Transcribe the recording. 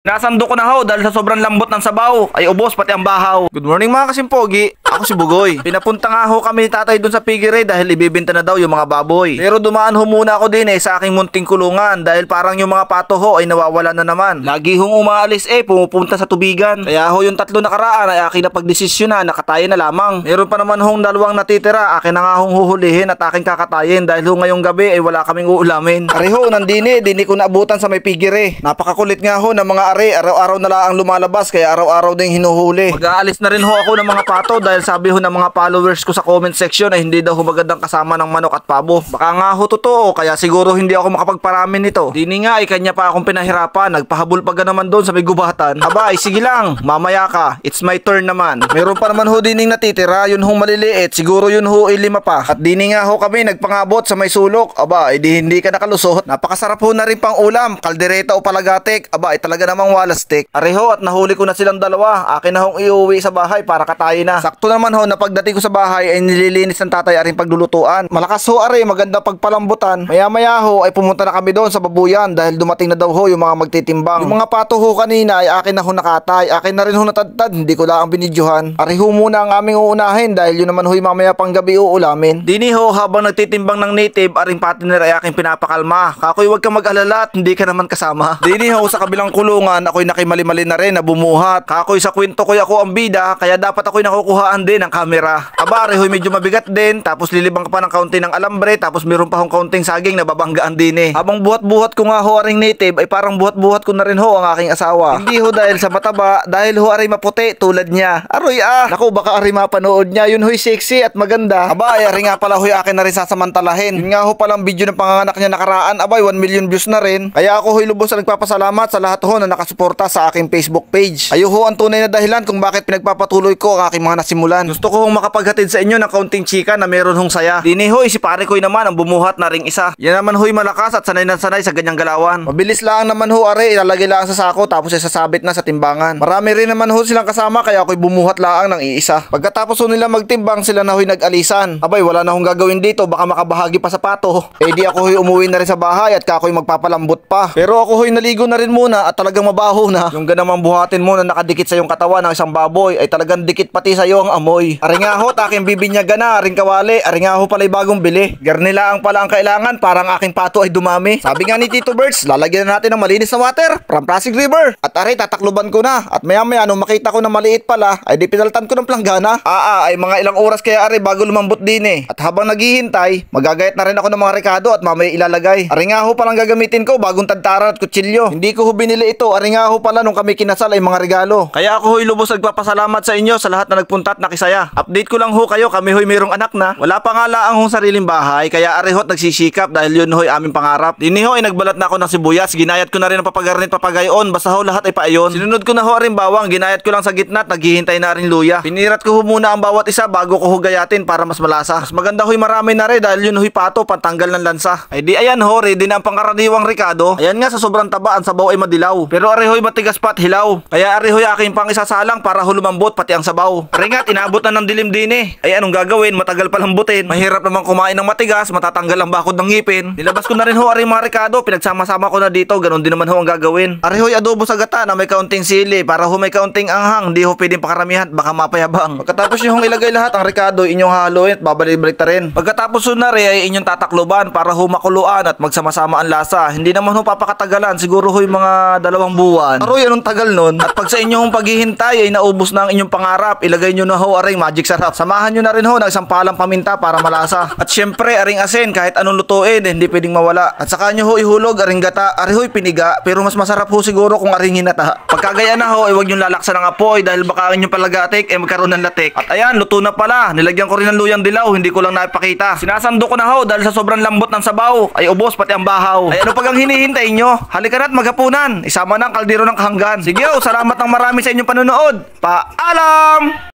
Nasando ko na ho dahil sa sobrang lambot ng sabaw ay ubos pati ang bahaw. Good morning mga kasimpogi. Ako si Bugoy. Pinapunta nga ho kami ni tatay dun sa piggery dahil ibibenta na daw yung mga baboy. Pero dumaan ho muna ako din sa aking munting kulungan dahil parang yung mga pato ho ay nawawala na naman. Lagi hong umaalis pumupunta sa tubigan. Kaya ho yung tatlo nakaraan ay akin na pagdesisyon na nakatayin na lamang. Meron pa naman hong dalawang natitira. Akin na nga hong huhulihin at aking kakatayin dahil ho ngayong gabi ay wala kaming uulamin. Pareho nandini, dini ko naabutan sa may piggery. Napakakulit nga ho ng mga araw-araw na lang ang lumalabas kaya araw-araw ding hinuhuli. Mag-aalis na rin ho ako ng mga pato dahil sabi ho ng mga followers ko sa comment section ay hindi daw ho magandang kasama ng manok at pabo. Baka nga ho totoo kaya siguro hindi ako makapagparami nito. Dini nga ay kanya pa akong pinahirapan, nagpahabol pa naman doon sa may gubatan. Aba ay sige lang, mamaya ka, it's my turn naman. Meron pa naman ho dining natitira, yun hong maliliit, siguro yun ho ay 5 pa. At dini nga ho kami nagpangabot sa may sulok. Aba ay hindi ka nakalusot. Napakasarap ho na rin pang ulam, kaldereta o palagatik. Aba ay talaga namang wala stick. Areho at nahuli ko na silang dalawa. Akin na hong iuwi sa bahay para katayin na. Sakto naman ho na pagdating ko sa bahay ay nililinis ng tatay aring paglulutuan. Malakas ho are, maganda pagpalambutan. Maya ho ay pumunta na kami doon sa babuyan dahil dumating na daw ho yung mga magtitimbang. Yung mga pato ho kanina ay akin na ho nakatay. Akin na rin ho natadtad, hindi ko lang binidyohan. Areho muna ang aming uunahin dahil yun naman ho yung mamaya pang gabi uulamin. Dini ho habang nagtitimbang ng native aring partner ay aking pinapakalma. Kakoy wag kang mag-alala at hindi ka naman kasama. Dini ho sa kabilang kulungan ako'y nakimali-mali na rin na bumuhat. Kakoy sa kwento ko ako ang bida kaya dapat ako'y nakukuhaan din ng kamera. Aba, arehoy medyo mabigat din tapos lilibang ka pa ng kaunti ng alambre tapos meron pa hong kaunting saging na babanggaan din Habang buhat-buhat ko nga ho aring native ay parang buhat-buhat ko na rin ho ang aking asawa. Hindi ho dahil sa mataba, dahil ho aring maputi tulad niya. Aroy naku baka aring mapanood niya, yun ho'y sexy at maganda. Aba, ay nga pala ho'y akin na rin sasamantalahin. Yun nga ho palang video ng panganganak niya nakaraan, abay 1 million views na rin. Kaya ako ho'y lubos na nagpapasalamat sa lahat ho na nakasuporta sa aking Facebook page. Ayo ho ang tunay na dahilan kung bakit pinagpapatuloy ko ang aking mga nasimulan. Gusto ko hong makapaghatid sa inyo ng kaunting chika na meron hong saya. Dini hoy si pare ko'y naman ang bumuhat na ring isa. Yan naman ho'y malakas at sanay na sanay sa ganyang galawan. Mabilis lang naman ho are, ilalagay lang sa sako tapos sasabit na sa timbangan. Marami rin naman ho silang kasama kaya ako'y bumuhat lang ng iisa. Pagkatapos ho nila magtimbang sila na ho'y nag-alisan. Abay wala na hong gagawin dito baka makabahagi pa sa pato. Di ako ho'y umuwi na rin sa bahay at kako'y magpapalambot pa. Pero ako ho'y naligo na rin muna at talagang mabaho na. Yung ganamang buhatin mo na nakadikit sa yung katawan ng isang baboy ay talagang dikit pati sa iyo ang amoy. Aringaho aking bibinyaga na aring kawali. Aringaho pala'y bagong bili. Garnilaang pala ang kailangan para ang aking pato ay dumami. Sabi nga ni Tito Birds, lalagyan na natin ng malinis na water from Pasig River. At aray tatakluban ko na. At maya maya nung makita ko na maliit pala ay di pinaltan ko ng planggana. Ay mga ilang oras kaya aray bago lumambot din At habang naghihintay, magagayat na rin ako ng mga rekado at mamaya ilalagay. Aringaho palang gagamitin ko bagong tadtaran at kutsilyo. Hindi ko binili ito. Aringaho pala nung kami kinasal ay mga regalo. Kaya ako ho'y lubos nagpapasalamat sa inyo sa lahat na nagpunta at nakisaya. Update ko lang ho kayo, kami ho'y mayroong anak na. Wala pa nga laang hong sariling bahay, kaya arehot nagsisikap dahil yun ho'y aming pangarap. Dini ho ay nagbalat na ako ng sibuyas, ginayat ko na rin ang papagarnit papagayon, basta ho lahat ay paayon. Sinunod ko na ho rin bawang, ginayat ko lang sa gitna at naghihintay na rin luya. Pinirat ko ho muna ang bawat isa bago ko ho gayatin para mas malasa. Mas maganda ho'y marami na rin dahil yun ho'y pato pantanggal ng lansa. Ay di ayan ho, ready na ang pangkaraniwang rekado. Ayan nga sa sobrang taba ang sabaw ay madilaw. Pero areho'y matigas pa at hilaw. Kaya areho'y aking pang isasalang para hulumambot pati ang sabaw. Ringat, inabot na ng dilim din Ay anong gagawin? Matagal pa lambutin. Mahirap naman kumain ng matigas, matatanggal ang bakod ng ngipin. Nilabas ko na rin ho aring mga rekado, pinagsama-sama ko na dito, ganun din naman ho ang gagawin. Areho'y adobo sa gata na may kaunting sili para ho may kaunting anghang, di ho pwedeng pakaramihan, baka mapayabang. Pagkatapos nyo hong ilagay lahat ang rekado, inyong haluin at babalik-balik ta rin. Pagkatapos ho na rin ay inyong tatakluban para ho makuluan at magsama-sama ang lasa. Hindi naman ho papakatagalan, siguro ho'y mga 2 buwan. Aroy, anong tagal nun? At pag sa inyong paghihintay ay naubos na ang inyong pangarap, ilagay nyo na ho aring magic sarap. Samahan nyo na rin ho ng isang palang paminta para malasa. At syempre aring asin, kahit anong lutuin hindi pwedeng mawala. At saka nyo ho ihulog aring gata, ariho'y piniga, pero mas masarap ho siguro kung aring hinata. Pagkagaya na ho ay huwag nyo lalaksan ng apoy dahil baka inyong palagatik magkaroon ng latik. At ayan, luto na pala. Nilagyan ko rin ng luyang dilaw, hindi ko lang naipakita. Sinasando ko na ho dahil sa sobrang lambot ng sabaw ay ubos pati ang bahaw. Ay ano pag ang hinihintay nyo? Halika na't maghapunan. Isama na ang kaldero ng kahanggan. Sige ho, salamat ng marami sa inyong panonood. Paalam!